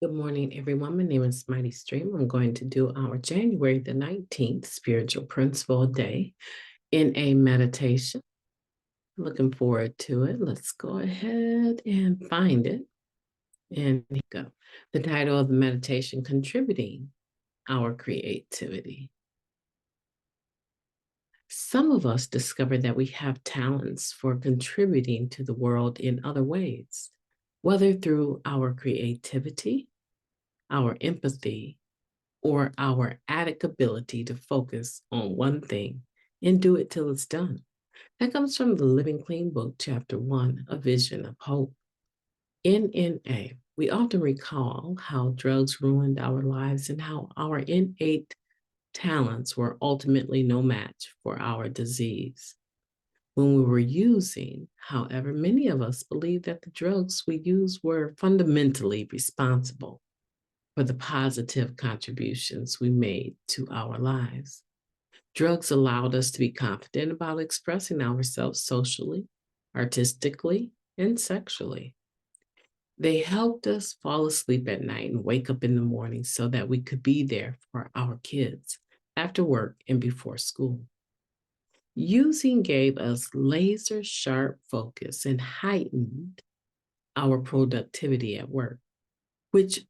Good morning, everyone. My name is Mighty Stream. I'm going to do our January the 19th Spiritual Principle Day in a meditation. Looking forward to it. Let's go ahead and find it. And here we go. The title of the meditation, Contributing Our Creativity. Some of us discover that we have talents for contributing to the world in other ways, whether through our creativity, our empathy, or our addict ability to focus on one thing and do it till it's done. That comes from the Living Clean book, chapter 1, A Vision of Hope. In NA, we often recall how drugs ruined our lives and how our innate talents were ultimately no match for our disease. When we were using, however, many of us believed that the drugs we used were fundamentally responsible for the positive contributions we made to our lives. Drugs allowed us to be confident about expressing ourselves socially, artistically, and sexually. They helped us fall asleep at night and wake up in the morning so that we could be there for our kids after work and before school. Using gave us laser sharp focus and heightened our productivity at work, which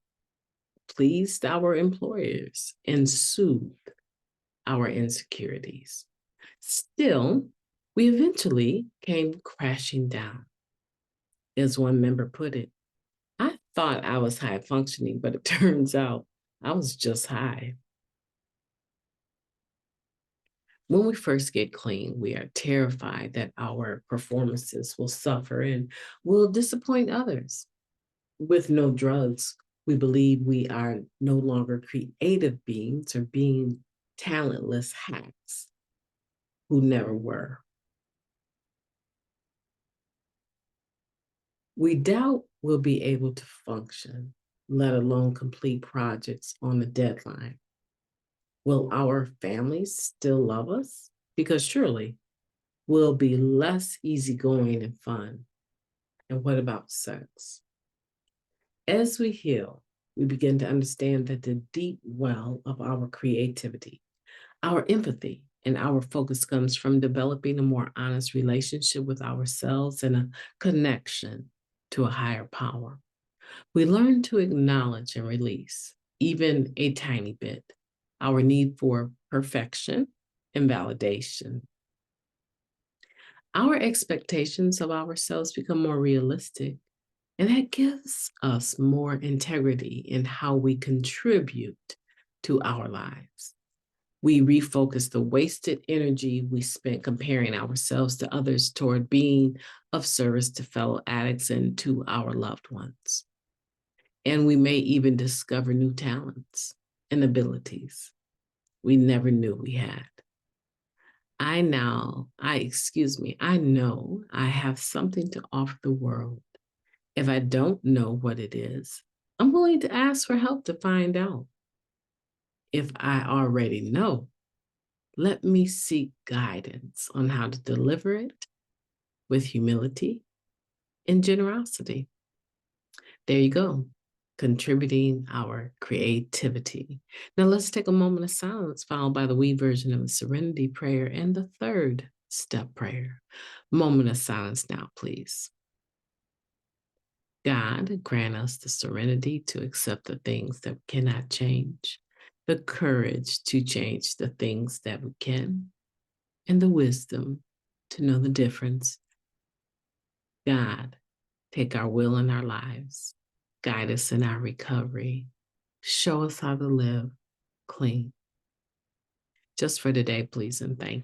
pleased our employers and soothed our insecurities. Still, we eventually came crashing down. As one member put it, I thought I was high functioning, but it turns out I was just high. When we first get clean, we are terrified that our performances will suffer and will disappoint others. With no drugs, we believe we are no longer creative beings or being talentless hacks who never were. We doubt we'll be able to function, let alone complete projects on a deadline. Will our families still love us? Because surely we'll be less easygoing and fun. And what about sex? As we heal, we begin to understand that the deep well of our creativity, our empathy, and our focus comes from developing a more honest relationship with ourselves and a connection to a higher power. We learn to acknowledge and release, even a tiny bit, our need for perfection and validation. Our expectations of ourselves become more realistic, and that gives us more integrity in how we contribute to our lives. We refocus the wasted energy we spent comparing ourselves to others toward being of service to fellow addicts and to our loved ones. And we may even discover new talents and abilities we never knew we had. I know I have something to offer the world. If I don't know what it is, I'm willing to ask for help to find out. If I already know, let me seek guidance on how to deliver it with humility and generosity. There you go, contributing our creativity. Now let's take a moment of silence, followed by the we version of the serenity prayer and the third step prayer. Moment of silence now, please. God, grant us the serenity to accept the things that cannot change, the courage to change the things that we can, and the wisdom to know the difference. God, take our will in our lives, guide us in our recovery, show us how to live clean. Just for today, please and thank you.